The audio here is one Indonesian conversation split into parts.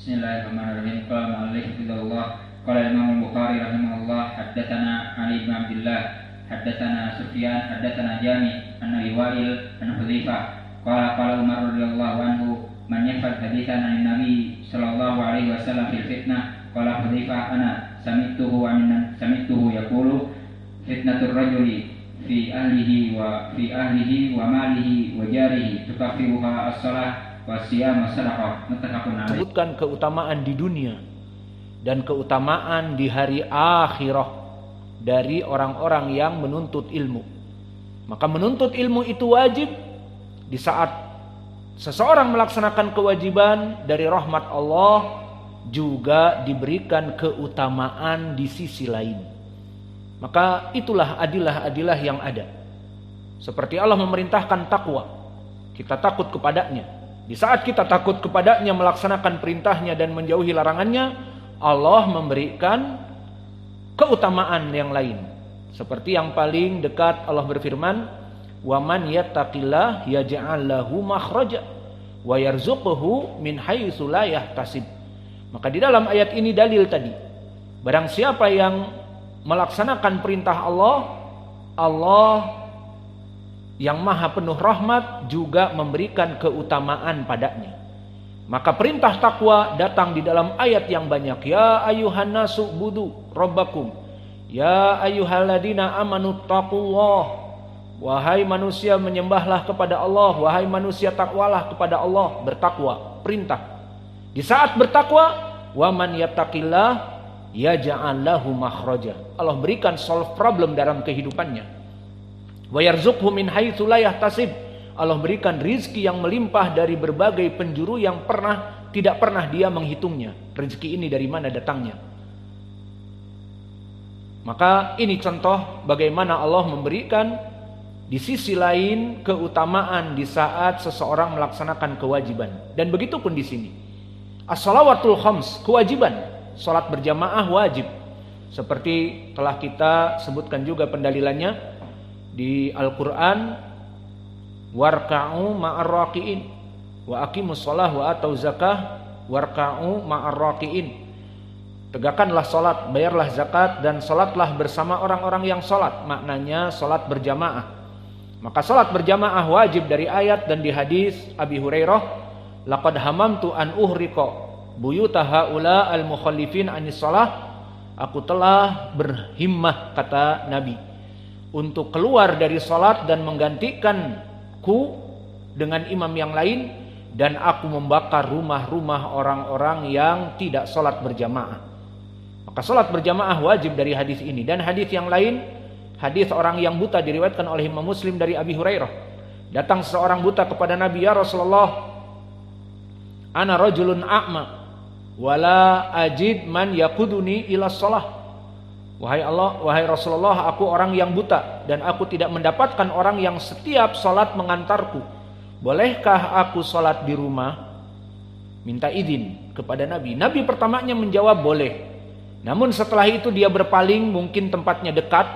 Bismillahirrahmanirrahim. Qala al-mu'allif hafizahullah. Qala Imam Al-Bukhari rahimahullah, haddatsana Ali bin Abdullah, haddatsana Sufyan, haddatsana Jami' an Abi Wa'il an Hudzaifah. Qala Umar radhiyallahu anhu, man yafal haditsan an Nabi sallallahu alaihi wasallam fil fitnah. Qala Hudzaifah, ana sami'tuhu yaqulu fitnatur rajuli fi ahlihi wa malihi wa jarihi tukaffiruha as-shalah wa siyam wa sadaqah. Muttafaqun alaih. Sebutkan keutamaan di dunia dan keutamaan di hari akhirah dari orang-orang yang menuntut ilmu. Maka menuntut ilmu itu wajib di saat seseorang melaksanakan kewajiban dari rahmat Allah, juga diberikan keutamaan di sisi lain. Maka itulah adilah-adilah yang ada. Seperti Allah memerintahkan takwa, kita takut kepadanya. Di saat kita takut kepadanya, melaksanakan perintahnya dan menjauhi larangannya, Allah memberikan keutamaan yang lain. Seperti yang paling dekat Allah berfirman, "Wa man yattaqillah yaj'al lahu makhraja wa yarzuqhu min haitsu la yahtasib." Maka di dalam ayat ini dalil tadi, barang siapa yang melaksanakan perintah Allah, Allah yang maha penuh rahmat juga memberikan keutamaan padanya. Maka perintah takwa datang di dalam ayat yang banyak. Ya ayyuhan nasu budu rabbakum, ya ayyuhalladzina amanu taqullah. Wahai manusia, menyembahlah kepada Allah. Wahai manusia, takwalah kepada Allah. Bertakwa, perintah. Di saat bertakwa, wa man yattaqillah yaj'al lahu makhraja. Allah berikan solve problem dalam kehidupannya. Wa yarzuqhu min haitsu la yahtasib. Allah berikan rizki yang melimpah dari berbagai penjuru yang tidak pernah dia menghitungnya. Rezeki ini dari mana datangnya? Maka ini contoh bagaimana Allah memberikan di sisi lain keutamaan di saat seseorang melaksanakan kewajiban. Dan begitu pun di sini. As-salawatul khams, kewajiban. Salat berjamaah wajib. Seperti telah kita sebutkan juga pendalilannya di Al-Quran, warka'u ma'ar raki'in wa aqimus shalah wa atau zakah warka'u ma'ar raki'in. Tegakkanlah salat, bayarlah zakat, dan salatlah bersama orang-orang yang salat. Maknanya salat berjamaah. Maka salat berjamaah wajib dari ayat dan di hadis Abi Hurairah, laqad hamamtu an uhriqa buyuta haula al-mukhallifin anis shalah. Aku telah berhimmah, kata Nabi, untuk keluar dari salat dan menggantikanku dengan imam yang lain, dan aku membakar rumah-rumah orang-orang yang tidak salat berjamaah. Maka salat berjamaah wajib dari hadis ini. Dan hadis yang lain, hadis orang yang buta, diriwayatkan oleh Imam Muslim dari Abi Hurairah. Datang seorang buta kepada Nabi, ya Rasulullah, ana rajulun a'ma wala ajid man yaquduni ila shalah. Wahai Rasulullah, aku orang yang buta dan aku tidak mendapatkan orang yang setiap salat mengantarku. Bolehkah aku salat di rumah? Minta izin kepada Nabi. Nabi pertamanya menjawab boleh. Namun setelah itu dia berpaling, mungkin tempatnya dekat.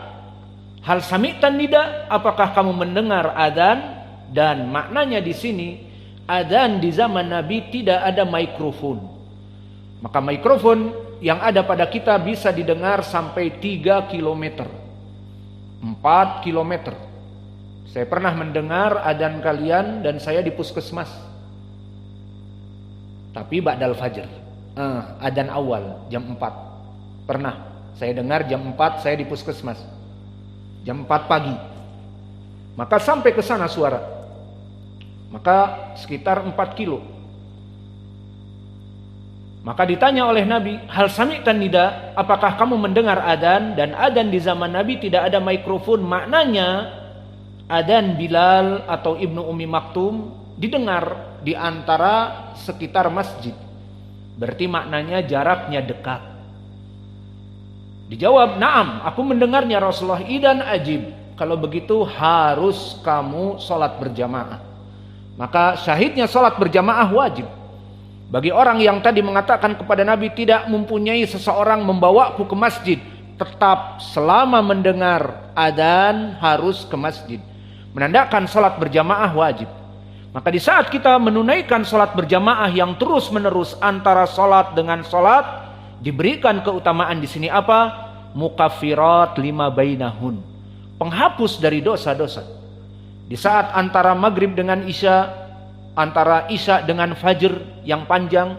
Hal sami'tan nida, apakah kamu mendengar adzan? Dan maknanya di sini, adzan di zaman Nabi tidak ada mikrofon. Maka mikrofon yang ada pada kita bisa didengar sampai 3 km, 4 km. Saya pernah mendengar adzan kalian dan saya di puskesmas. Tapi ba'dal fajr, adzan awal jam 4. Pernah saya dengar jam 4 saya di puskesmas. Jam 4 pagi. Maka sampai ke sana suara. Maka sekitar 4 kilo. Maka ditanya oleh Nabi, hal sami'tan nida, apakah kamu mendengar adzan? Dan adzan di zaman Nabi tidak ada mikrofon. Maknanya adzan Bilal atau Ibnu Ummi Maktum didengar di antara sekitar masjid. Berarti maknanya jaraknya dekat. Dijawab, "Na'am, aku mendengarnya Rasulullah." Idan ajib. Kalau begitu harus kamu salat berjamaah. Maka syahidnya salat berjamaah wajib. Bagi orang yang tadi mengatakan kepada Nabi, tidak mempunyai seseorang membawaku ke masjid, tetap selama mendengar adzan harus ke masjid. Menandakan salat berjamaah wajib. Maka di saat kita menunaikan sholat berjamaah yang terus menerus antara sholat dengan sholat, diberikan keutamaan di sini apa? Mukaffirat lima bainahun, penghapus dari dosa-dosa. Di saat antara maghrib dengan isya, antara isya dengan fajr yang panjang,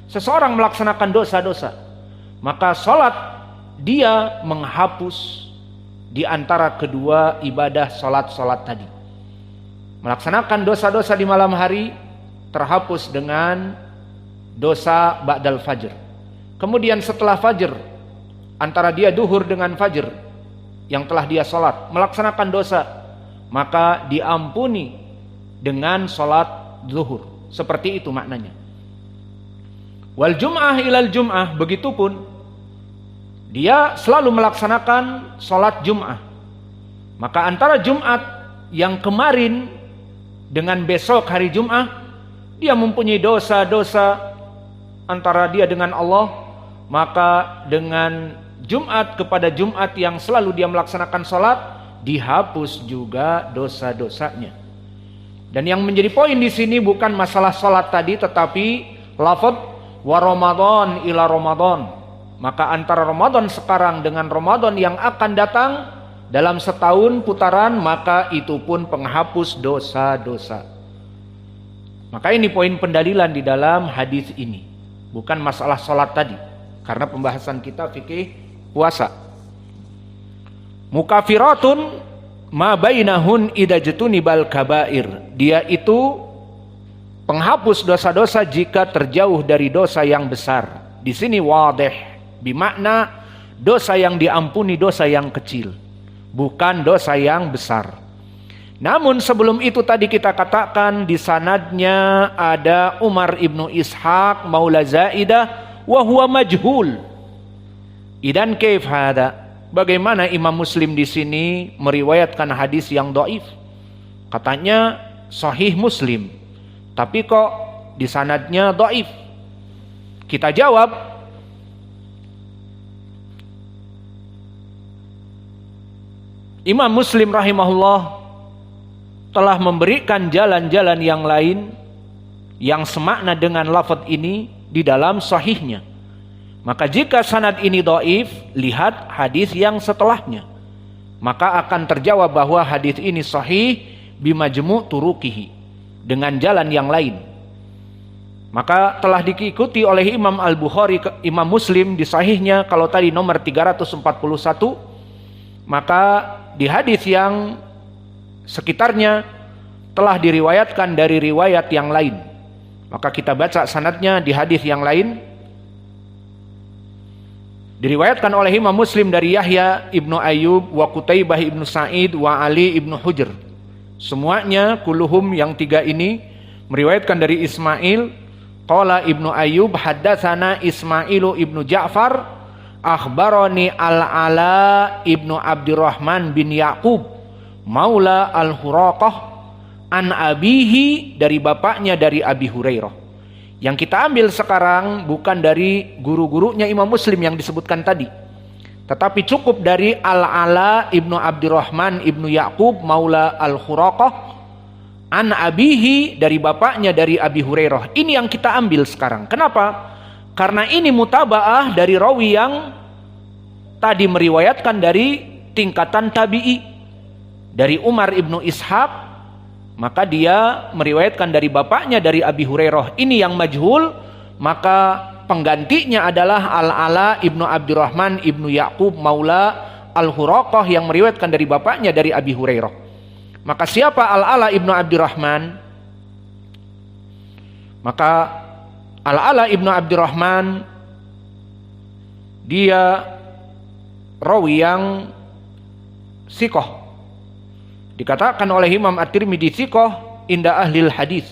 seseorang melaksanakan dosa-dosa, maka sholat dia menghapus di antara kedua ibadah sholat-sholat tadi. Melaksanakan dosa-dosa di malam hari terhapus dengan dosa ba'dal fajr. Kemudian setelah fajr, antara dia duhur dengan fajr yang telah dia sholat, melaksanakan dosa, maka diampuni dengan sholat zuhur. Seperti itu maknanya. Wal jum'ah ilal jum'ah, begitupun dia selalu melaksanakan sholat jum'ah. Maka antara Jumat yang kemarin dengan besok hari Jum'ah, dia mempunyai dosa-dosa antara dia dengan Allah. Maka dengan Jumat kepada Jumat yang selalu dia melaksanakan sholat, dihapus juga dosa-dosanya. Dan yang menjadi poin di sini bukan masalah sholat tadi, tetapi lafaz wa Ramadan ila Ramadan. Maka antara Ramadan sekarang dengan Ramadan yang akan datang dalam setahun putaran, maka itu pun penghapus dosa-dosa. Maka ini poin pendalilan di dalam hadis ini, bukan masalah sholat tadi, karena pembahasan kita fikih puasa. Mukaffiratun ma bainahun idza junibal kabair, dia itu penghapus dosa-dosa jika terjauh dari dosa yang besar. Di sini wadih, bimakna dosa yang diampuni, dosa yang kecil, bukan dosa yang besar. Namun sebelum itu tadi kita katakan di sanadnya ada Umar ibnu Ishaq maula Zaidah wa huwa majhul. Idan kaif hada? Bagaimana Imam Muslim di sini meriwayatkan hadis yang dhaif? Katanya sahih Muslim, tapi kok di sanadnya dhaif. Kita jawab, Imam Muslim rahimahullah telah memberikan jalan-jalan yang lain yang semakna dengan lafaz ini di dalam sahihnya. Maka jika sanad ini dhaif, lihat hadis yang setelahnya, maka akan terjawab bahwa hadis ini sahih bimajmu' turuqihi, dengan jalan yang lain. Maka telah diikuti oleh Imam Al-Bukhari, Imam Muslim di sahihnya. Kalau tadi nomor 341, maka di hadis yang sekitarnya telah diriwayatkan dari riwayat yang lain. Maka kita baca sanadnya di hadis yang lain. Diriwayatkan oleh Imam Muslim dari Yahya ibnu Ayyub wa Qutaibah ibnu Sa'id wa Ali ibnu Hujr. Semuanya kuluhum yang tiga ini meriwayatkan dari Ismail. Qala ibnu Ayyub haddatsana Ismailu ibnu Ja'far akhbarani al-Ala ibnu Abdurrahman bin Yaqub maula al-Huraqah an abihi, dari bapaknya dari Abi Hurairah. Yang kita ambil sekarang bukan dari guru-gurunya Imam Muslim yang disebutkan tadi, tetapi cukup dari al-Ala ibnu Abdurrahman ibnu Yaqub maula al-Huraqah an abihi, dari bapaknya dari Abi Hurairah. Ini yang kita ambil sekarang. Kenapa? Karena ini mutabaah dari rawi yang tadi meriwayatkan dari tingkatan tabi'i, dari Umar ibnu Ishaq, maka dia meriwayatkan dari bapaknya dari Abi Hurairah. Ini yang majhul, maka penggantinya adalah Al-Ala ibnu Abdurrahman ibnu Yaqub maula al-Huraqah yang meriwayatkan dari bapaknya dari Abi Hurairah. Maka siapa Al-Ala ibnu Abdurrahman? Maka Al-Ala ibnu Abdurrahman dia rawi yang siqah. Dikatakan oleh Imam At-Tirmidzi siqah inda ahlil hadis,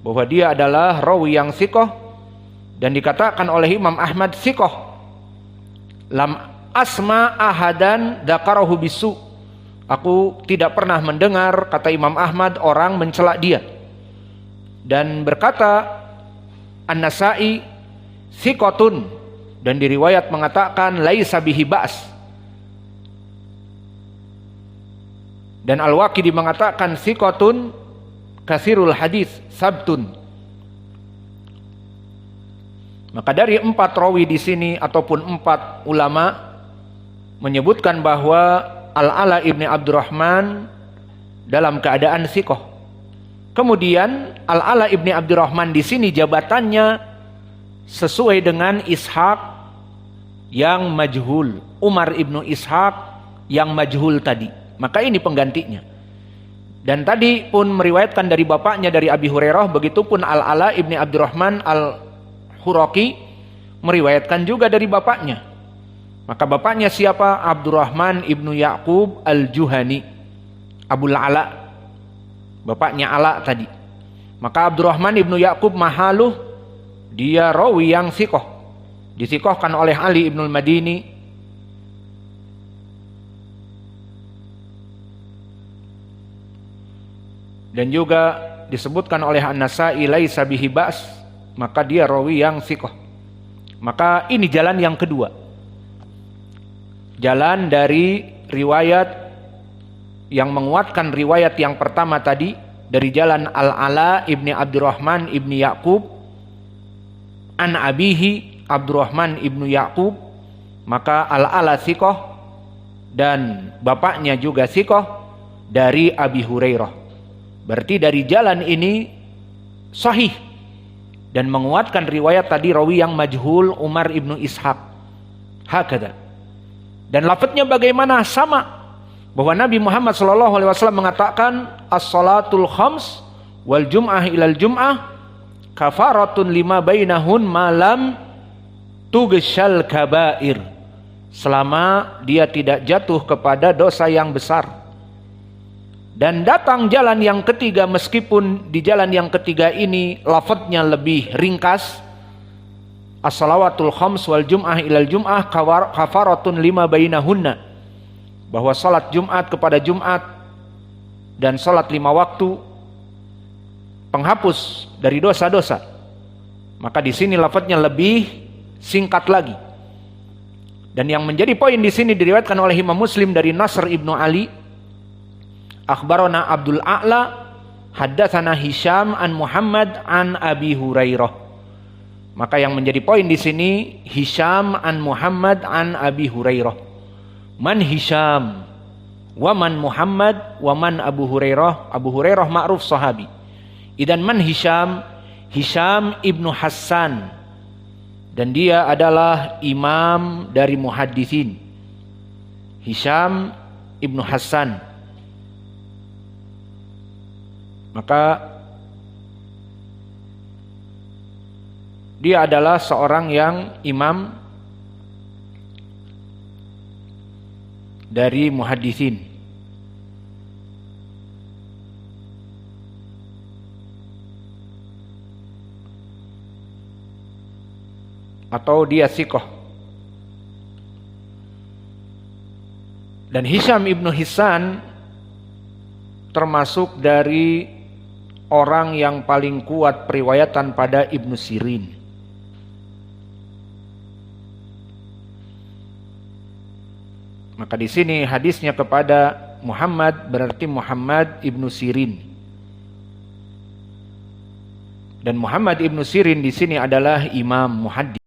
bahwa dia adalah rawi yang siqah. Dan dikatakan oleh Imam Ahmad siqah. Lam asma ahadan dzakarahu bisu. Aku tidak pernah mendengar, kata Imam Ahmad, orang mencela dia. Dan berkata An-Nasa'i siqatun, dan di riwayat mengatakan laisa bihi ba's. Dan Al-Waqidi mengatakan siqatun katsirul hadis sabtun. Maka dari 4 rawi di sini ataupun 4 ulama menyebutkan bahwa Al-Ala ibni Abdurrahman dalam keadaan thiqah. Kemudian Al-Ala ibni Abdurrahman di sini jabatannya sesuai dengan Ishaq yang majhul, Umar ibnu Ishaq yang majhul tadi. Maka ini penggantinya. Dan tadi pun meriwayatkan dari bapaknya dari Abi Hurairah, begitupun Al-Ala ibni Abdurrahman Al-Huraqi meriwayatkan juga dari bapaknya. Maka bapaknya siapa? Abdurrahman ibnu Ya'qub Al-Juhani, Abul Ala, bapaknya Ala tadi. Maka Abdurrahman ibnu Ya'qub mahaluh, dia rawi yang thiqah, dithiqahkan oleh Ali ibnul Madini. Dan juga disebutkan oleh An-Nasa'i laisa bihi ba's, maka dia rawi yang thiqah. Maka ini jalan yang kedua, jalan dari riwayat yang menguatkan riwayat yang pertama tadi, dari jalan Al-Ala ibni Abdurrahman ibni Ya'qub an abihi Abdurrahman ibnu Ya'qub. Maka Al-Ala thiqah dan bapaknya juga thiqah dari Abi Hurairah. Berarti dari jalan ini sahih dan menguatkan riwayat tadi rawi yang majhul Umar ibnu Ishaq. Hakada. Dan lafadznya bagaimana? Sama, bahwa Nabi Muhammad SAW mengatakan as-salatul khams wal jum'ah ilal jum'ah kafaratun lima bainahun malam tughsyal kabair, selama dia tidak jatuh kepada dosa yang besar. Dan datang jalan yang ketiga, meskipun di jalan yang ketiga ini lafadznya lebih ringkas, as-salawatul khams wal jum'ah ilal jum'ah kafaratun lima bainahunna, bahwa salat Jumat kepada Jumat dan salat 5 waktu penghapus dari dosa-dosa. Maka di sini lafadznya lebih singkat lagi. Dan yang menjadi poin di sini diriwayatkan oleh Imam Muslim dari Nasr ibnu Ali, akhbarana Abdul A'la haddatsana Hisham an Muhammad an Abi Hurairah. Maka yang menjadi poin di sini Hisham an Muhammad an Abi Hurairah. Man Hisham wa man Muhammad wa man Abu Hurairah. Abu Hurairah ma'ruf sahabi. Idan man Hisham? Hisham ibnu Hassan, dan dia adalah imam dari muhaddisin. Hisham ibnu Hassan. Maka dia adalah seorang yang imam dari muhaddisin. Atau dia thiqah. Dan Hisham ibnu Hissan termasuk dari orang yang paling kuat periwayatan pada Ibnu Sirin. Maka di sini hadisnya kepada Muhammad berarti Muhammad ibnu Sirin. Dan Muhammad ibnu Sirin di sini adalah imam muhaddits.